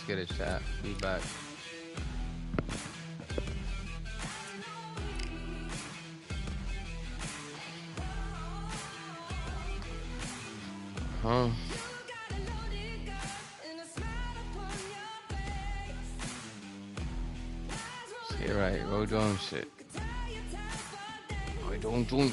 get it, chat. Feedback. Huh? Get right, roll doing shit. I don't do it.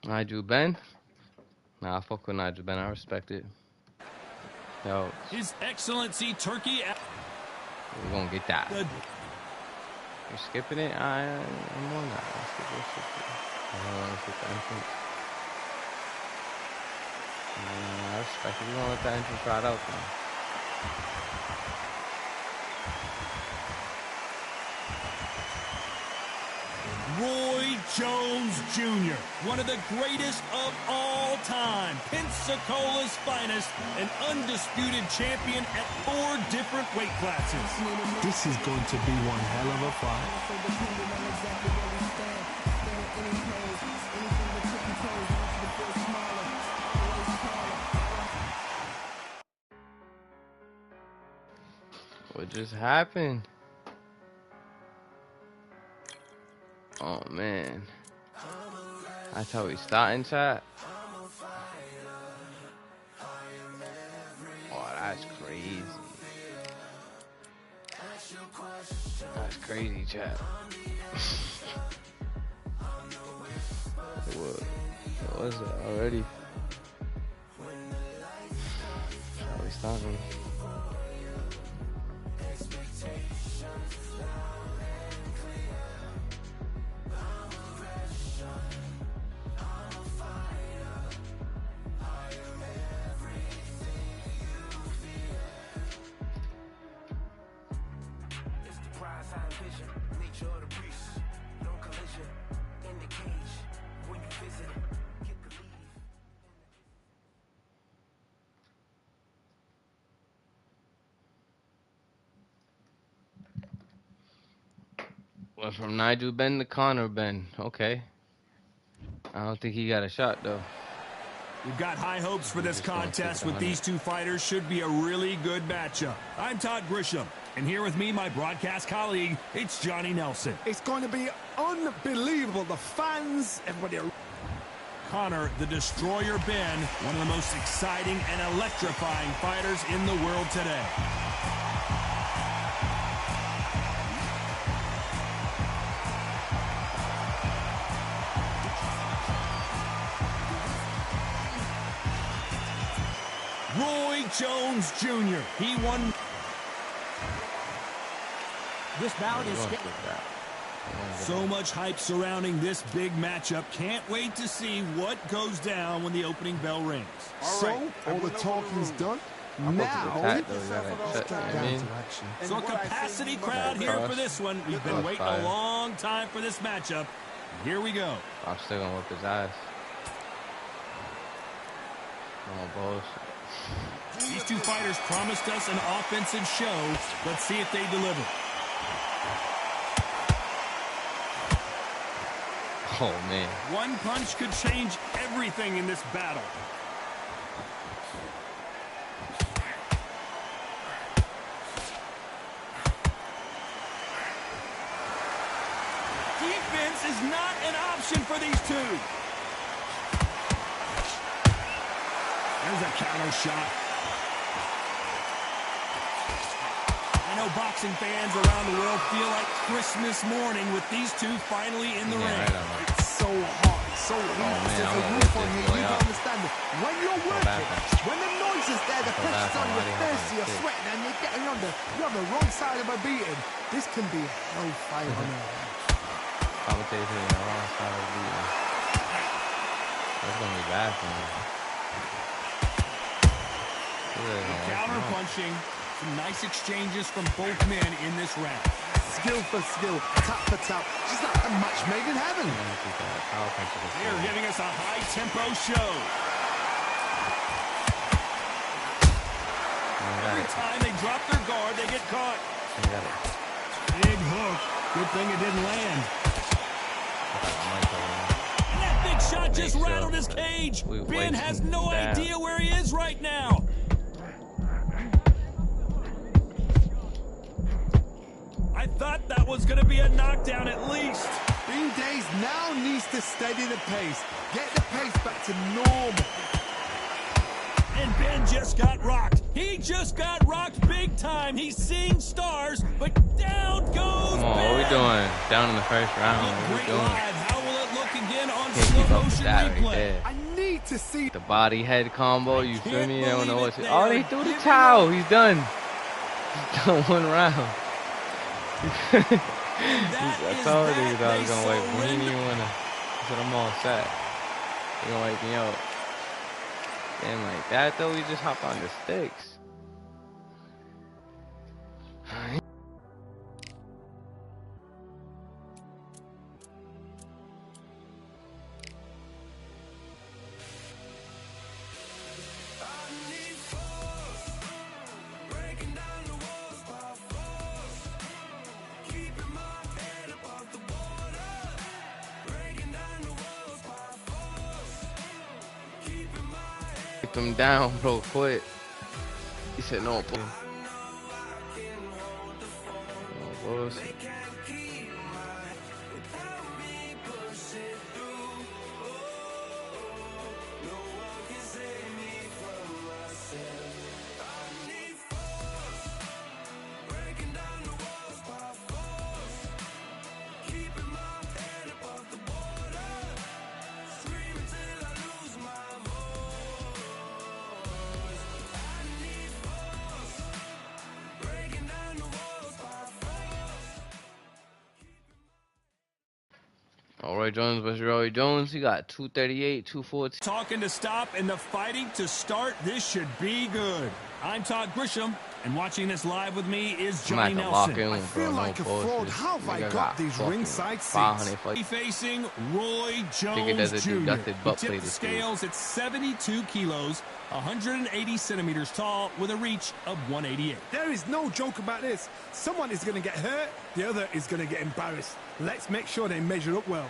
Nigel Ben? Nah, I fuck with Nigel Ben. I respect it. Yo. His Excellency Turkey. We're gonna get that. You're skipping it? I'm on that. Let's skip it. I don't want to skip the entrance. I respect it. We're gonna let that entrance ride out then. Roy Jones Jr., one of the greatest of all time, Pensacola's finest, an undisputed champion at 4 different weight classes. This is going to be one hell of a fight. What just happened? Oh man, that's how we starting, chat. Oh, that's crazy. That's crazy, chat. What was it already? How we starting? Went from Nigel Ben to Connor Ben. Okay. I don't think he got a shot, though. We've got high hopes for this contest with these two fighters. Should be a really good matchup. I'm Todd Grisham, and here with me, my broadcast colleague, it's Johnny Nelson. It's going to be unbelievable. The fans, everybody are... Connor, the Destroyer Ben, one of the most exciting and electrifying fighters in the world today. Roy Jones Jr. He won. This bout is so much hype surrounding this big matchup. Can't wait to see what goes down when the opening bell rings. So, all the talking's done. Now, so a capacity crowd here for this one. We've been waiting a long time for this matchup. Here we go. I'm still gonna whip his ass. Oh, bullshit. These two fighters promised us an offensive show. Let's see if they deliver. Oh, man. One punch could change everything in this battle. Defense is not an option for these two. There's a counter shot. I know boxing fans around the world feel like Christmas morning with these two finally in the ring. it's so hot, so weak. man, There's I'm a gonna roof whip on this here. boy You out. don't understand it. When you're working, when the noise is there, the pressure's on your face, you're sweating, and you're getting you're on the wrong side of a beating. This can be hellfire on earth. Commentator in the wrong side of the beating. That's gonna be bad for me. Counter punching. Some nice exchanges from both men in this round. Skill for skill, tap for tap, just like a match made in heaven. They're giving us a high-tempo show. Every time they drop their guard, they get caught. Big hook. Good thing it didn't land. And that big shot just rattled his cage. Ben has no idea where he is right now. I thought that was going to be a knockdown at least. Bean Days now needs to steady the pace. Get the pace back to normal. And Ben just got rocked. He just got rocked big time. He's seeing stars, but down goes Come on, Ben. what we doing? Down in the first round. What we Great doing? live. How will it look again on Can't slow keep up with motion that right replay? there. I need to see The body head combo, you feel me? I don't know what to. They Oh, are they threw the giving towel. up. He's done. He's done one round. That I is told that. you that I was They gonna wipe me. He didn't surrender. even wanna. He said I'm all set. He gonna wipe me out. And like that though, we just hop on the sticks. Keep him down, bro. Quit. He said no. No bullshit. Roy Jones versus Roy Jones. He got 238, 214. Talking to stop and the fighting to start. This should be good. I'm Todd Grisham, and watching this live with me is Johnny I'm about to lock Nelson. in, I feel bro. like No a fraud. bullshit. How have I Nigga got these fucking ringside 500 seats? fights. Facing Roy Think it Jones doesn't Jr. do nothing He but tipped play the the scales at 72 kilos, 180 centimeters tall, with a reach of 188. There is no joke about this. Someone is going to get hurt, the other is going to get embarrassed. Let's make sure they measure up well.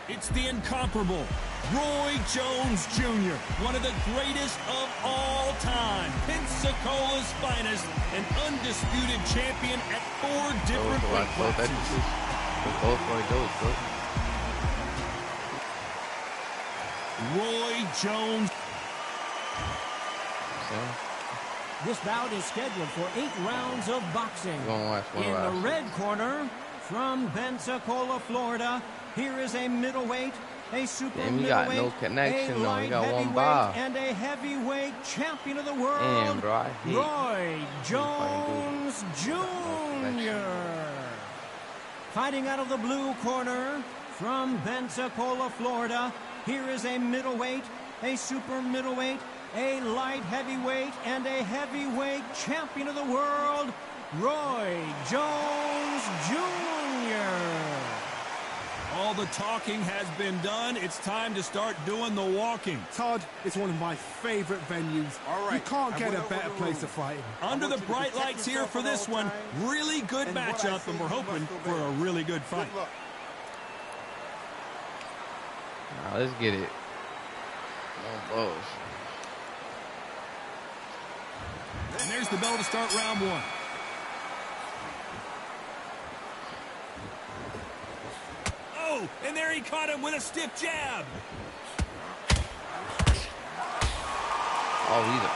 It's the incomparable Roy Jones Jr., one of the greatest of all time, Pensacola's finest, an undisputed champion at 4 different weight classes. Roy Jones. This bout is scheduled for 8 rounds of boxing. In the red corner, from Pensacola, Florida, here is a middleweight, a super Damn, you got middleweight, no connection, a though. You light got one heavyweight, bar. and a heavyweight champion of the world, Damn, bro, I hate Roy Jones Jr. Fighting out of the blue corner, from Pensacola, Florida, here is a middleweight, a super middleweight, a light heavyweight, and a heavyweight champion of the world, Roy Jones Jr. All the talking has been done. It's time to start doing the walking. Todd, it's one of my favorite venues. You can't get a better place to fight in. Under the bright lights here for this one. Really good matchup, and we're hoping for a really good fight. Now let's get it. No bullshit. And there's the bell to start round 1. Oh, and there he caught him with a stiff jab. Oh, he's a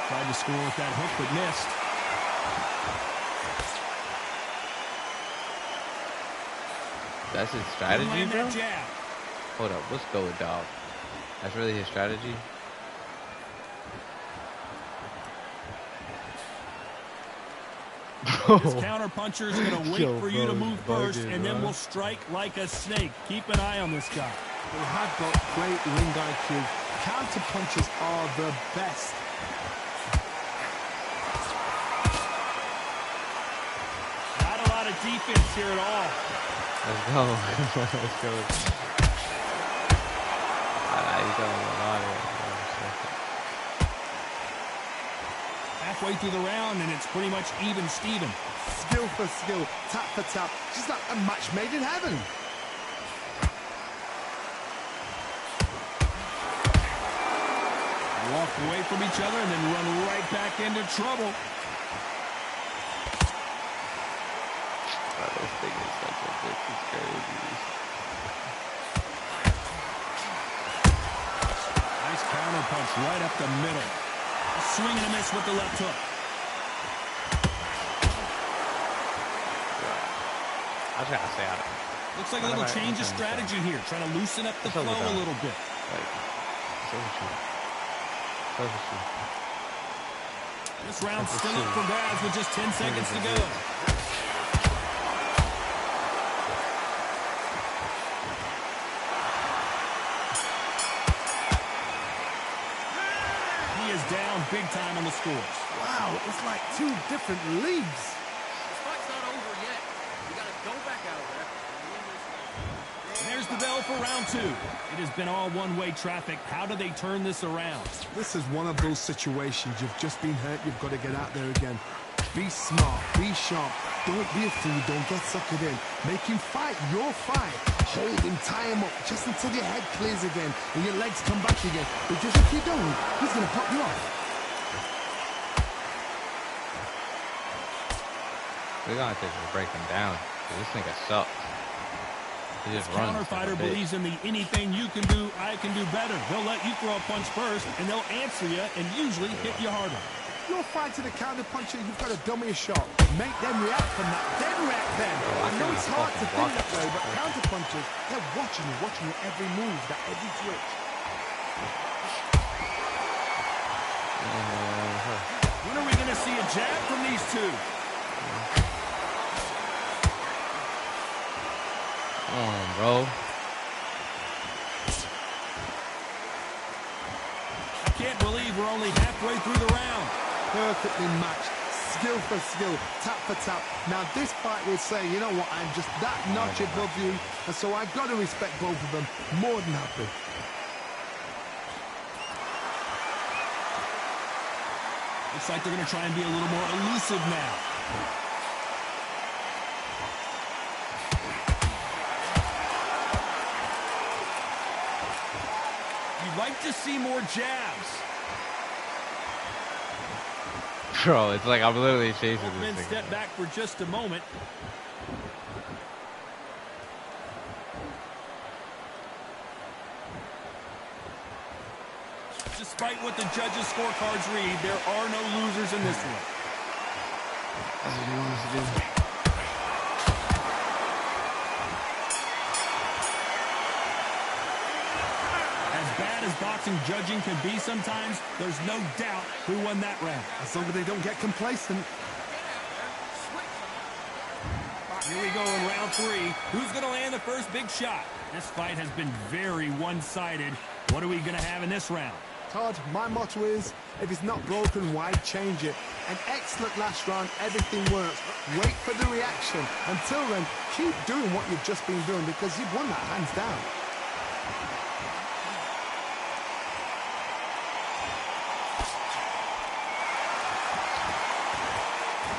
Tried to score with that hook, but missed. That's his strategy, bro? Hold up, let's go with dog. That's really his strategy? This counter puncher is going to wait for you to move first, and then will strike like a snake. Keep an eye on this guy. They have got great ring IQ. Counter punches are the best. Not a lot of defense here at all. Let's go. Let's go. He's going a lot of halfway through the round, and it's pretty much even Steven. Skill for skill, tap for tap, just like a match made in heaven. Walk away from each other and then run right back into trouble. Oh, this thing is such a bitch. It's crazy. Nice counter punch right up the middle. A swing and a miss with the left hook. I was gonna say, I don't know. Looks like a little change of strategy here, trying to loosen up the flow a little bit. This round's still up for grabs with just 10 seconds to go. He is down big time on the scores. Wow, it's like two different leagues. This fight's not over yet. We gotta go back out there and win this fight. And there's the bell for round 2. It has been all one-way traffic. How do they turn this around? This is one of those situations. You've just been hurt. You've got to get out there again. Be smart. Be sharp. Don't be a fool. Don't get suckered in. Make him fight your fight. Hold him, tie him up just until your head clears again and your legs come back again. Because if you don't, he's going to pop you off. We're gonna have to break him down. This nigga sucks. He just runs. Counter fighter believes in the anything you can do, I can do better. They'll let you throw a punch first, and they'll answer you and usually hit you harder. You're fighting a counter puncher, you've got to dummy a shot. Make them react from that. Then react then. I know it's hard to think that way, but counter punchers, they're watching you every move, that every twitch. When are we going to see a jab from these two? Come on, bro. I can't believe we're only halfway through the round. Perfectly matched. Skill for skill, tap for tap. Now this fight will say, you know what, I'm just that notch above you, and so I've got to respect both of them. More than happy. Looks like they're going to try and be a little more elusive now. You'd like to see more jabs. Bro, it's like I'm literally chasing Both this men thing. step back for just a moment. Despite what the judges' scorecards read, there are no losers in this one. That's what he wants to do. As bad as boxing judging can be sometimes, there's no doubt who won that round. As long as they don't get complacent. Here we go in round 3. Who's going to land the first big shot? This fight has been very one-sided. What are we going to have in this round? Todd, my motto is, if it's not broken, why change it? An excellent last round, everything works. Wait for the reaction. Until then, keep doing what you've just been doing because you've won that hands down.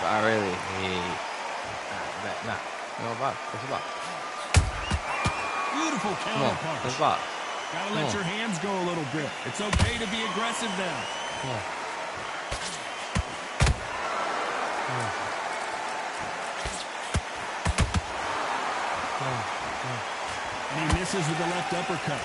I really hate that. Nah, no box. It's a box. Beautiful counter punch. It's a box. Gotta let your hands go a little bit. It's okay to be aggressive now. And he misses with the left uppercut.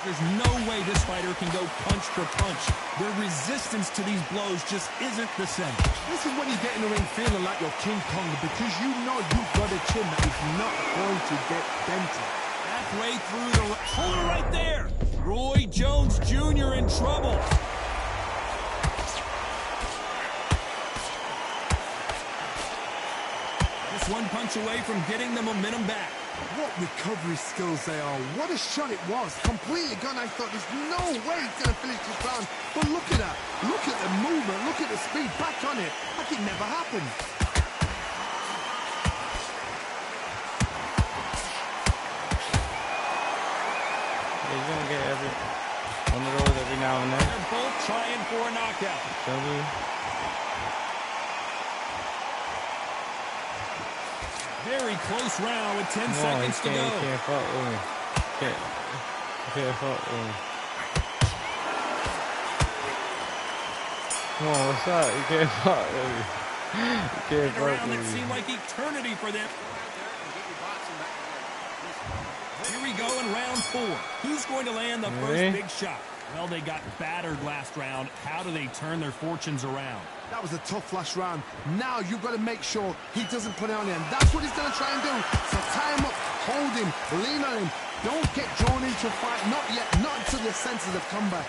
There's no way this fighter can go punch for punch. Their resistance to these blows just isn't the same. This is when you get in the ring feeling like you're King Kong because you know you've got a chin that is not going to get dented. Halfway through the... Hold it right there! Roy Jones Jr. in trouble. Just one punch away from getting the momentum back. What recovery skills they are. What a shot it was. Completely gone. I thought there's no way he's going to finish this round. But look at that. Look at the movement. Look at the speed. Back on it. Like it never happened. He's going to get one of those every now and then. They're both trying for a knockout. Very close round with 10 seconds to go. Can't fuck with me. Can't fuck with me. Come on, what's up? You can't fuck with me. You can't fuck Around with that me. seemed like eternity for them. Here we go in round 4. Who's going to land the first big shot? Well, they got battered last round. How do they turn their fortunes around? That was a tough last round. Now you've got to make sure he doesn't put it on him. That's what he's going to try and do. So tie him up, hold him, lean on him. Don't get drawn into a fight. Not yet. Not until your senses have come back.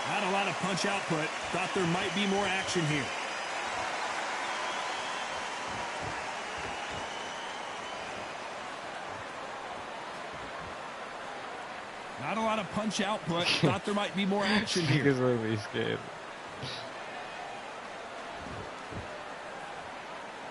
Not a lot of punch output. Thought there might be more action here. Not a lot of punch output. Thought there might be more action here. He's really scared.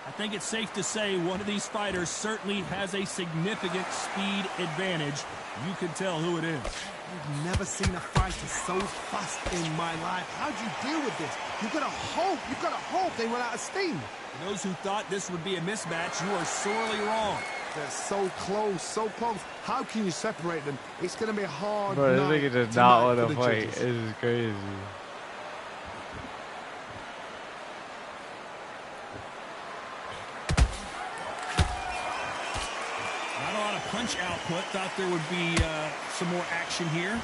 I think it's safe to say one of these fighters certainly has a significant speed advantage. You can tell who it is. I've never seen a fighter so fast in my life. How do you deal with this? You've got to hope they run out of steam. For those who thought this would be a mismatch, you are sorely wrong. They're so close, so close. How can you separate them? It's going to be hard. Bro, this nigga does not want to fight. This is crazy. Not a lot of punch output. Thought there would be some more action here.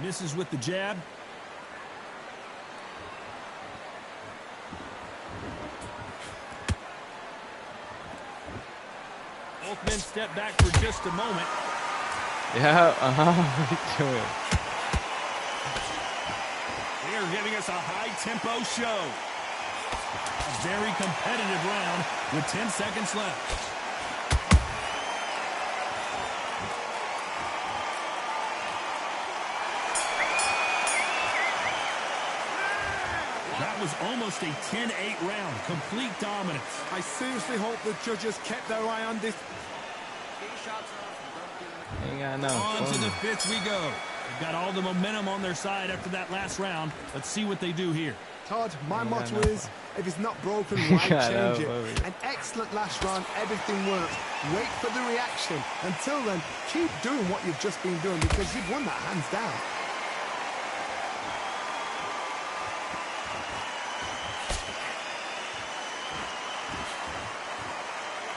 Misses with the jab. Both men step back for just a moment. Yeah, what are you doing? They are giving us a high-tempo show. A very competitive round with 10 seconds left. That was almost a 10-8 round. Complete dominance. I seriously hope the judges kept their eye on this. Ain't got no. On to the 5th we go. They've got all the momentum on their side after that last round. Let's see what they do here. Todd, my motto is, if it's not broken, why change it? An excellent last round, everything works. Wait for the reaction. Until then, keep doing what you've just been doing because you've won that hands down.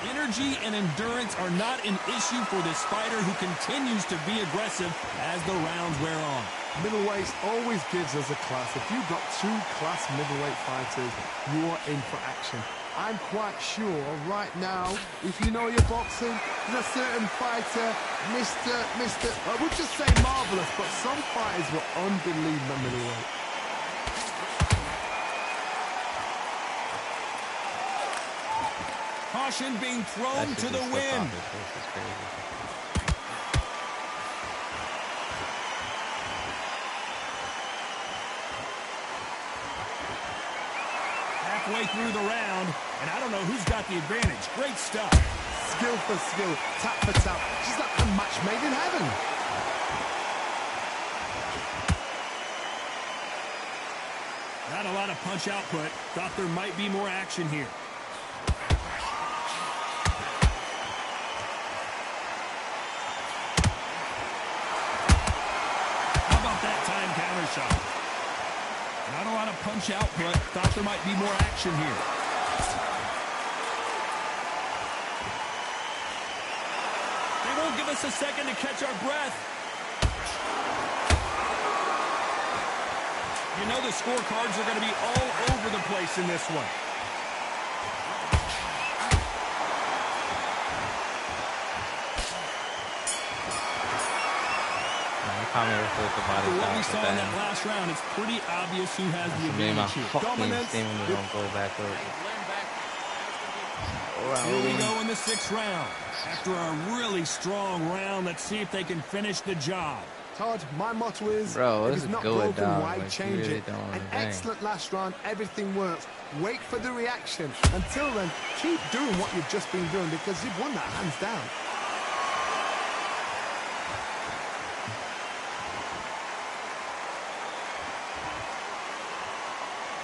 Energy and endurance are not an issue for this fighter who continues to be aggressive as the rounds wear on. Middleweight always gives us a class. If you've got 2 class middleweight fighters, you are in for action. I'm quite sure right now, if you know your boxing, there's a certain fighter, I would just say marvelous, but some fighters were unbelievable middleweight. Caution being thrown to the wind. Halfway through the round, and I don't know who's got the advantage. Great stuff. Skill for skill, tap for tap. She's like a match made in heaven. Not a lot of punch output. Thought there might be more action here. Not a lot of punch output. Thought there might be more action here. They won't give us a second to catch our breath. You know the scorecards are going to be all over the place in this one. For what we saw in that last round, it's pretty obvious who has the advantage here. Dominance. Here we go in the 6th round. After a really strong round, let's see if they can finish the job. Todd, my motto is, bro, if it's not broken, why like, change really it? An excellent last round, everything works. Wait for the reaction. Until then, keep doing what you've just been doing because you've won that hands down.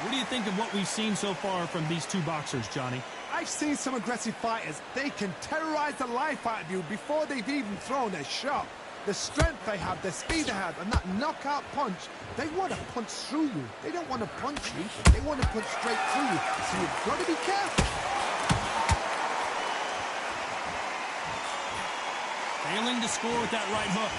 What do you think of what we've seen so far from these two boxers, Johnny? I've seen some aggressive fighters. They can terrorize the life out of you before they've even thrown a shot. The strength they have, the speed they have, and that knockout punch, they want to punch through you. They don't want to punch you. They want to punch straight through you. So you've got to be careful. Failing to score with that right hook.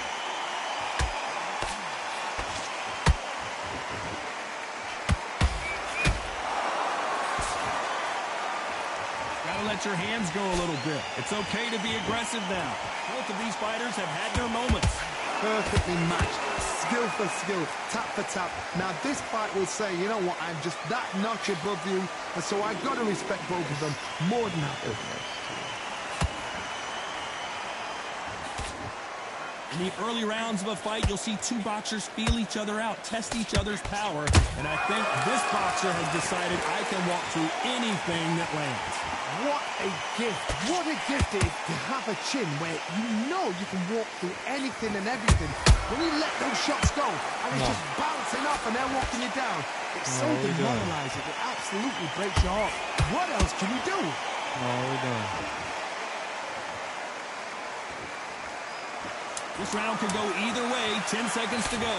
Let your hands go a little bit. It's okay to be aggressive now. Both of these fighters have had their moments. Perfectly matched. Skill for skill. Tap for tap. Now this fight will say, you know what, I'm just that notch above you. And so I've got to respect both of them more than happy. In the early rounds of a fight, you'll see two boxers feel each other out, test each other's power. And I think this boxer has decided I can walk through anything that lands. What a gift. What a gift it is to have a chin where you know you can walk through anything and everything. When you let those shots go and it's just bouncing up and they're walking you down, it's so demoralizing. It absolutely breaks your heart. What else can you do? What are we doing? This round could go either way. 10 seconds to go.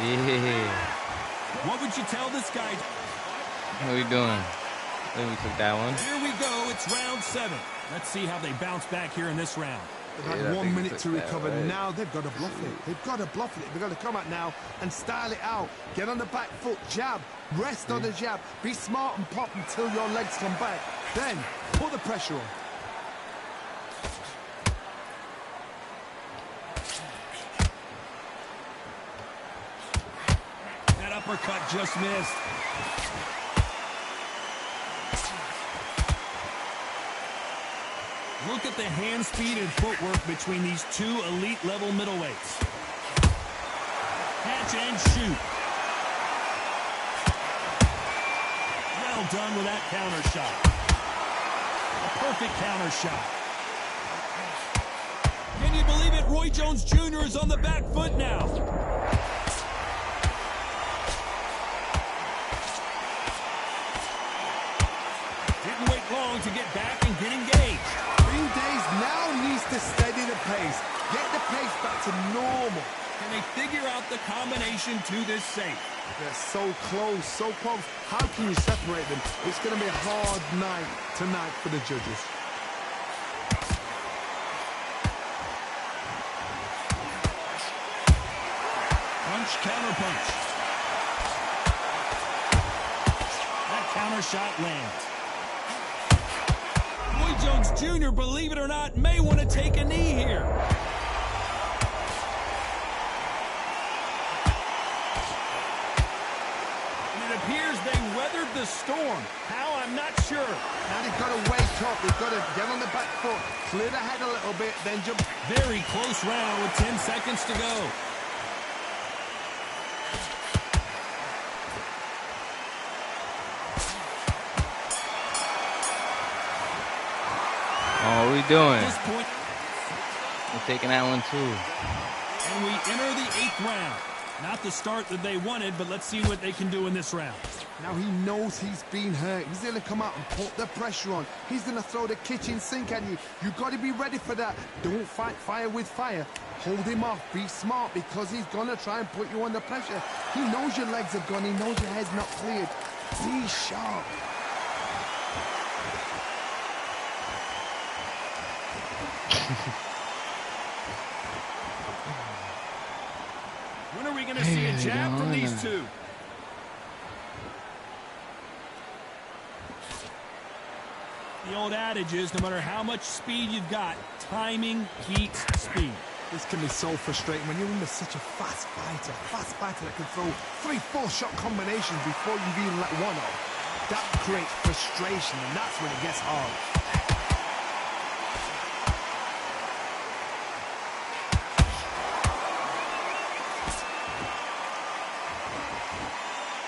Yeah. What would you tell this guy? What are we doing? I think we took that one. Here we go. It's round 7. Let's see how they bounce back here in this round. They've had 1 minute to recover. Now they've got to bluff it. They've got to bluff it. They've got to come out now and style it out. Get on the back foot, jab, rest on the jab. Be smart and pop until your legs come back. Then put the pressure on. That uppercut just missed. Look at the hand speed and footwork between these two elite-level middleweights. Catch and shoot. Well done with that counter shot. A perfect counter shot. Can you believe it? Roy Jones Jr. is on the back foot now. Didn't wait long to get back and get engaged. Green Days now needs to steady the pace. Get the pace back to normal. Can they figure out the combination to this safe? They're so close, so close. How can you separate them? It's going to be a hard night tonight for the judges. Punch, counter punch. That counter shot lands. Roy Jones Jr., believe it or not, may want to take a knee here. And it appears they weathered the storm. How? I'm not sure. Now they've got to wake up. They've got to get on the back foot, clear the head a little bit, then jump. Very close round with 10 seconds to go. Oh, what are we doing? At this point, We're taking that one too. and we enter the 8th round. Not the start that they wanted, but let's see what they can do in this round. Now he knows he's been hurt. He's going to come out and put the pressure on. He's going to throw the kitchen sink at you. You've got to be ready for that. Don't fight fire with fire. Hold him off. Be smart because he's going to try and put you under pressure. He knows your legs are gone. He knows your head's not cleared. Be sharp. When are we going to see a jab from these two? The old adage is, no matter how much speed you've got, timing beats speed. This can be so frustrating when you're under such a fast fighter that can throw 3-4 shot combinations before you've even let one off. That creates frustration, and that's when it gets hard.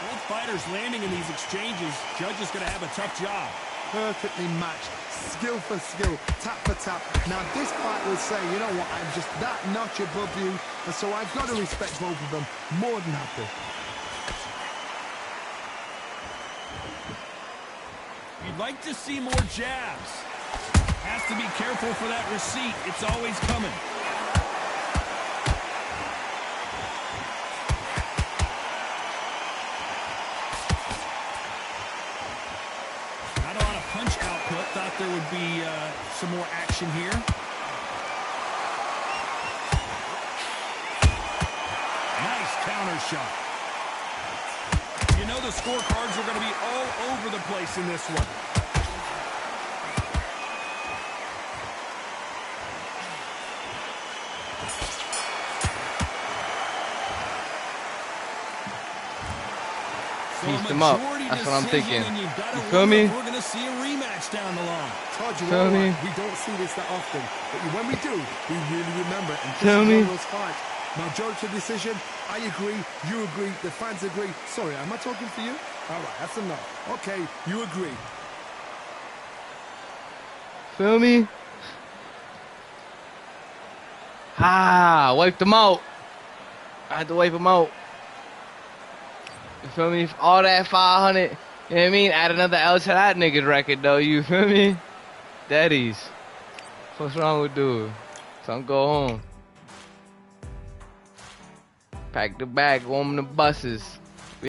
Both fighters landing in these exchanges. Judge is going to have a tough job. Perfectly matched, skill for skill, tap for tap. Now this fight will say, you know what, I'm just that notch above you, and so I've got to respect both of them. More than happy. You'd like to see more jabs. Has to be careful for that receipt. It's always coming. Punch output. Thought there would be some more action here. Nice counter shot. You know the scorecards are going to be all over the place in this one. Piece them up. That's what I'm thinking. You feel me? We're going to see a rematch down the line. Todd, you Feel me? We don't see this that often, but when we do, we really remember it. And Feel me? those fights. Majority decision. I agree. You agree. The fans agree. Sorry, am I talking for you? All right, that's enough. Okay, you agree. Feel me? Ah, wipe them out. I had to wipe them out. You feel me? All that 500, you know what I mean? Add another L to that nigga's record, though. You feel me? Daddies. What's wrong with dude? Don't go home. Pack the bag, go on the buses.